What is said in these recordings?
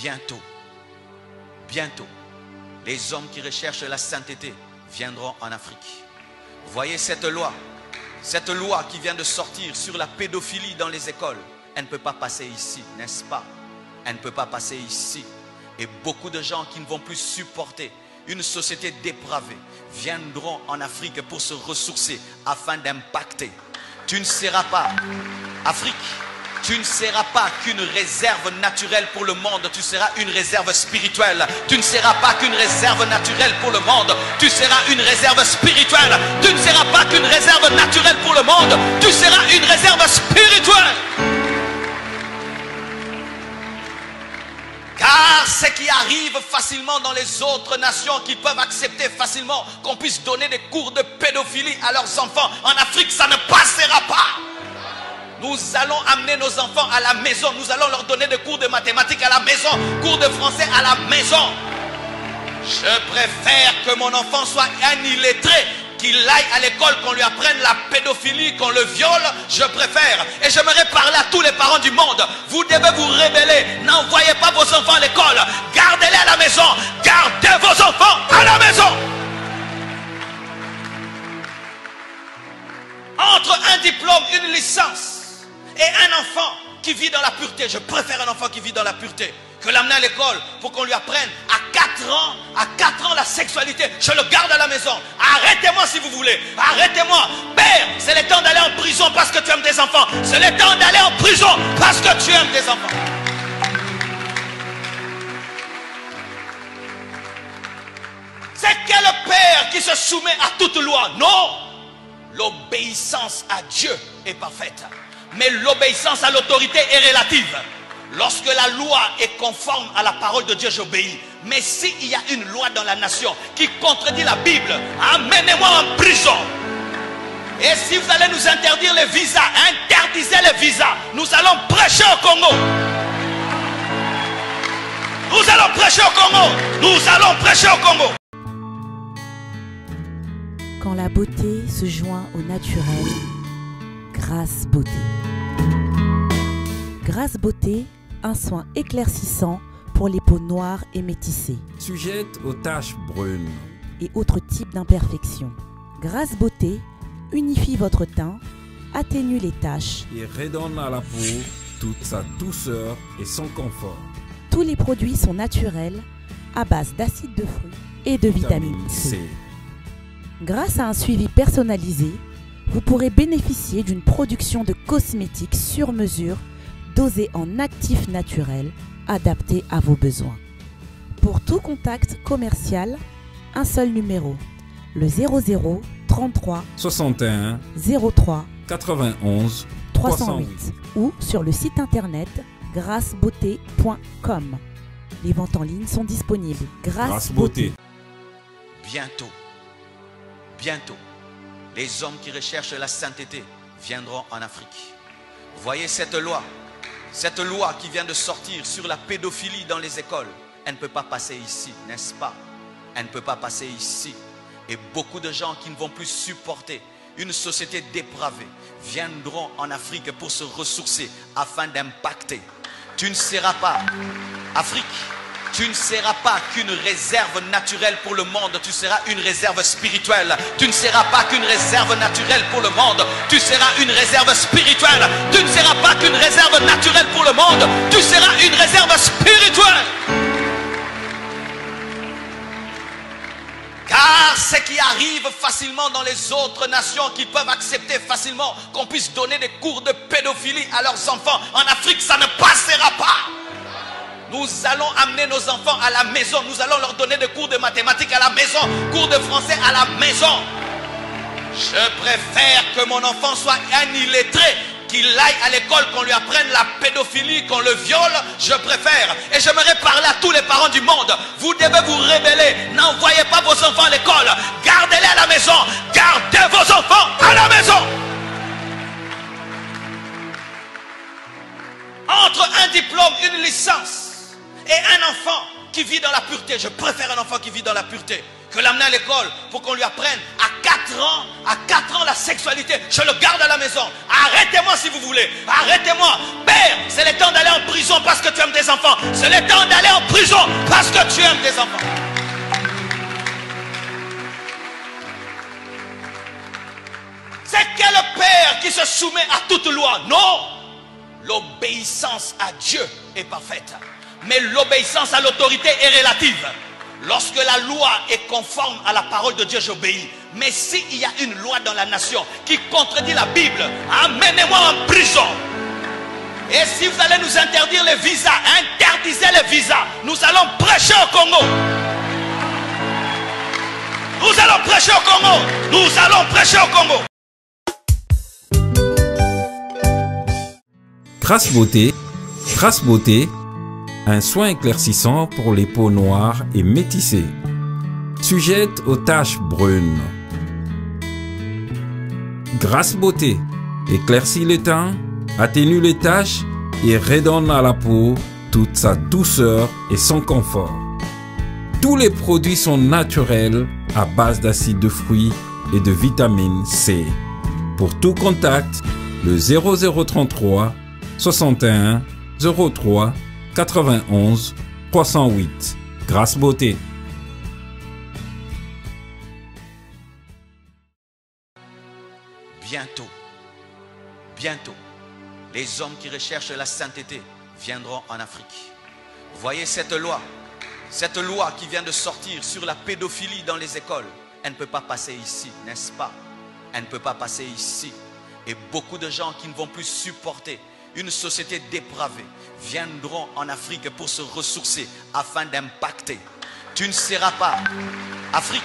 Bientôt, bientôt, les hommes qui recherchent la sainteté viendront en Afrique. Voyez cette loi qui vient de sortir sur la pédophilie dans les écoles. Elle ne peut pas passer ici, n'est-ce pas? Elle ne peut pas passer ici. Et beaucoup de gens qui ne vont plus supporter une société dépravée viendront en Afrique pour se ressourcer afin d'impacter. Tu ne seras pas, Afrique, tu ne seras pas qu'une réserve naturelle pour le monde, tu seras une réserve spirituelle. Tu ne seras pas qu'une réserve naturelle pour le monde, tu seras une réserve spirituelle. Tu ne seras pas qu'une réserve naturelle pour le monde, tu seras une réserve spirituelle. Car ce qui arrive facilement dans les autres nations qui peuvent accepter facilement qu'on puisse donner des cours de pédophilie à leurs enfants, en Afrique ça ne passera pas. Nous allons amener nos enfants à la maison. Nous allons leur donner des cours de mathématiques à la maison, cours de français à la maison. Je préfère que mon enfant soit un illettré, qu'il aille à l'école, qu'on lui apprenne la pédophilie, qu'on le viole. Je préfère. Et j'aimerais parler à tous les parents du monde. Vous devez vous rébeller. N'envoyez pas vos enfants à l'école. Gardez-les à la maison. Gardez vos enfants à la maison. Entre un diplôme, une licence et un enfant qui vit dans la pureté, je préfère un enfant qui vit dans la pureté que l'amener à l'école pour qu'on lui apprenne à 4 ans la sexualité. Je le garde à la maison. Arrêtez-moi si vous voulez. Arrêtez-moi. Père, c'est le temps d'aller en prison parce que tu aimes tes enfants. C'est le temps d'aller en prison parce que tu aimes tes enfants. C'est quel père qui se soumet à toute loi? Non. L'obéissance à Dieu est parfaite. Mais l'obéissance à l'autorité est relative. Lorsque la loi est conforme à la parole de Dieu, j'obéis. Mais s'il y a une loi dans la nation qui contredit la Bible, amenez-moi en prison. Et si vous allez nous interdire les visas, interdisez les visas. Nous allons prêcher au Congo. Nous allons prêcher au Congo. Nous allons prêcher au Congo. Quand la beauté se joint au naturel, Grâce Beauté. Grâce Beauté, un soin éclaircissant pour les peaux noires et métissées. Sujette aux taches brunes et autres types d'imperfections. Grâce Beauté unifie votre teint, atténue les taches et redonne à la peau toute sa douceur et son confort. Tous les produits sont naturels, à base d'acide de fruits et de vitamine C. Grâce à un suivi personnalisé, vous pourrez bénéficier d'une production de cosmétiques sur mesure dosés en actifs naturels adaptés à vos besoins. Pour tout contact commercial, un seul numéro, le 00 33 61 03 91 308 ou sur le site internet grâcebeauté.com. Les ventes en ligne sont disponibles. Grâce Beauté. Bientôt, bientôt, les hommes qui recherchent la sainteté viendront en Afrique. Voyez cette loi qui vient de sortir sur la pédophilie dans les écoles. Elle ne peut pas passer ici, n'est-ce pas? Elle ne peut pas passer ici. Et beaucoup de gens qui ne vont plus supporter une société dépravée viendront en Afrique pour se ressourcer afin d'impacter. Tu ne seras pas, Afrique, tu ne seras pas qu'une réserve naturelle pour le monde, tu seras une réserve spirituelle. Tu ne seras pas qu'une réserve naturelle pour le monde, tu seras une réserve spirituelle. Tu ne seras pas qu'une réserve naturelle pour le monde, tu seras une réserve spirituelle. Car ce qui arrive facilement dans les autres nations qui peuvent accepter facilement qu'on puisse donner des cours de pédophilie à leurs enfants, en Afrique ça ne passera pas. Nous allons amener nos enfants à la maison. Nous allons leur donner des cours de mathématiques à la maison, cours de français à la maison. Je préfère que mon enfant soit un illettré, qu'il aille à l'école, qu'on lui apprenne la pédophilie, qu'on le viole. Je préfère. Et j'aimerais parler à tous les parents du monde. Vous devez vous rébeller. N'envoyez pas vos enfants à l'école. Gardez-les à la maison. Gardez vos enfants à la maison. Entre un diplôme, une licence et un enfant qui vit dans la pureté, je préfère un enfant qui vit dans la pureté que l'amener à l'école pour qu'on lui apprenne à à 4 ans la sexualité, je le garde à la maison. Arrêtez-moi si vous voulez. Arrêtez-moi. Père, c'est le temps d'aller en prison parce que tu aimes tes enfants. C'est le temps d'aller en prison parce que tu aimes tes enfants. C'est quel père qui se soumet à toute loi? Non. L'obéissance à Dieu est parfaite. Mais l'obéissance à l'autorité est relative. Lorsque la loi est conforme à la parole de Dieu, j'obéis. Mais s'il y a une loi dans la nation qui contredit la Bible, amenez-moi en prison. Et si vous allez nous interdire les visas, interdisez les visas. Nous allons prêcher au Congo. Nous allons prêcher au Congo. Nous allons prêcher au Congo. Grâce Beauté, un soin éclaircissant pour les peaux noires et métissées, sujette aux taches brunes. Grâce Beauté éclaircit le teint, atténue les taches et redonne à la peau toute sa douceur et son confort. Tous les produits sont naturels à base d'acide de fruits et de vitamine C. Pour tout contact, le 0033 61 03 91 308. Grâce Beauté. Bientôt, les hommes qui recherchent la sainteté viendront en Afrique. Voyez cette loi qui vient de sortir sur la pédophilie dans les écoles. Elle ne peut pas passer ici, n'est-ce pas? Elle ne peut pas passer ici. Et beaucoup de gens qui ne vont plus supporter une société dépravée viendront en Afrique pour se ressourcer afin d'impacter. Tu ne seras pas, Afrique,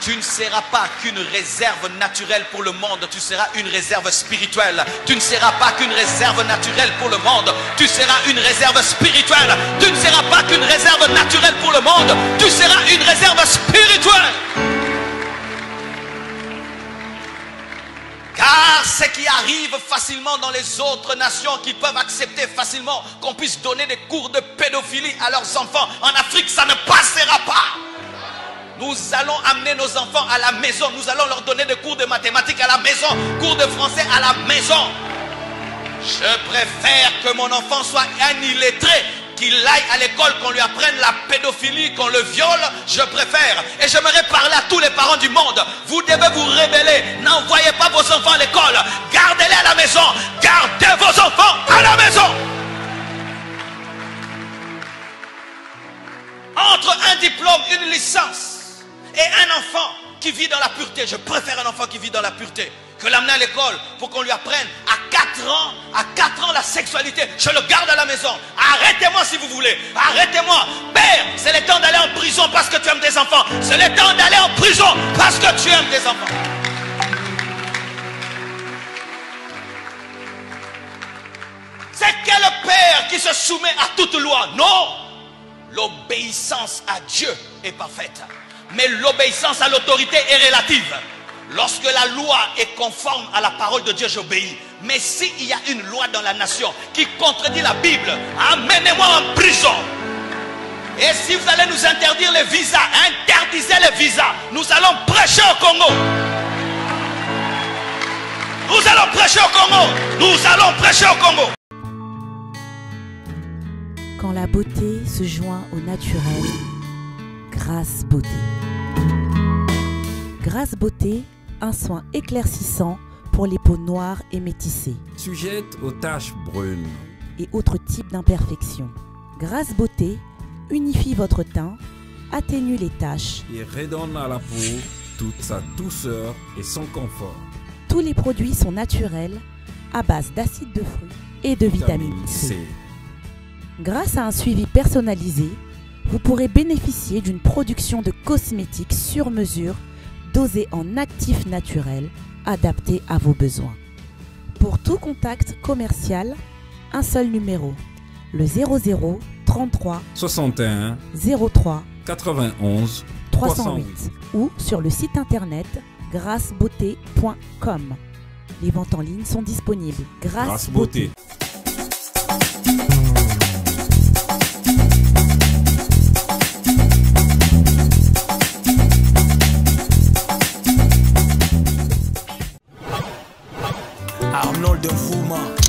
tu ne seras pas qu'une réserve naturelle pour le monde, tu seras une réserve spirituelle. Tu ne seras pas qu'une réserve naturelle pour le monde, tu seras une réserve spirituelle. Tu ne seras pas qu'une réserve naturelle pour le monde, tu seras une réserve spirituelle. Car ce qui arrive facilement dans les autres nations qui peuvent accepter facilement qu'on puisse donner des cours de pédophilie à leurs enfants, en Afrique ça ne passera pas. Nous allons amener nos enfants à la maison, nous allons leur donner des cours de mathématiques à la maison, cours de français à la maison. Je préfère que mon enfant soit un illettré, qu'il aille à l'école, qu'on lui apprenne la pédophilie, qu'on le viole, je préfère. Et j'aimerais parler à tous les parents du monde. Vous devez vous rébeller. N'envoyez pas vos enfants à l'école. Gardez-les à la maison. Gardez vos enfants à la maison. Entre un diplôme, une licence et un enfant qui vit dans la pureté, je préfère un enfant qui vit dans la pureté que l'amener à l'école pour qu'on lui apprenne à 4 ans la sexualité. Je le garde à la maison. Arrêtez-moi si vous voulez. Arrêtez-moi. Père, c'est le temps d'aller en prison parce que tu aimes tes enfants. C'est le temps d'aller en prison parce que tu aimes tes enfants. C'est quel père qui se soumet à toute loi? Non. L'obéissance à Dieu est parfaite. Mais l'obéissance à l'autorité est relative. Lorsque la loi est conforme à la parole de Dieu, j'obéis. Mais s'il y a une loi dans la nation qui contredit la Bible, amenez-moi en prison. Et si vous allez nous interdire les visas, interdisez les visas. Nous allons prêcher au Congo. Nous allons prêcher au Congo. Nous allons prêcher au Congo. Quand la beauté se joint au naturel, Grâce Beauté. Grâce Beauté, un soin éclaircissant pour les peaux noires et métissées, sujette aux taches brunes et autres types d'imperfections. Grâce Beauté unifie votre teint, atténue les taches et redonne à la peau toute sa douceur et son confort. Tous les produits sont naturels à base d'acide de fruits et de vitamine C. Grâce à un suivi personnalisé, vous pourrez bénéficier d'une production de cosmétiques sur mesure dosés en actifs naturels adaptés à vos besoins. Pour tout contact commercial, un seul numéro, le 00 33 61 03 91 308 ou sur le site internet grâcebeauté.com. Les ventes en ligne sont disponibles. Grâce Beauté. Arnold Nfouma.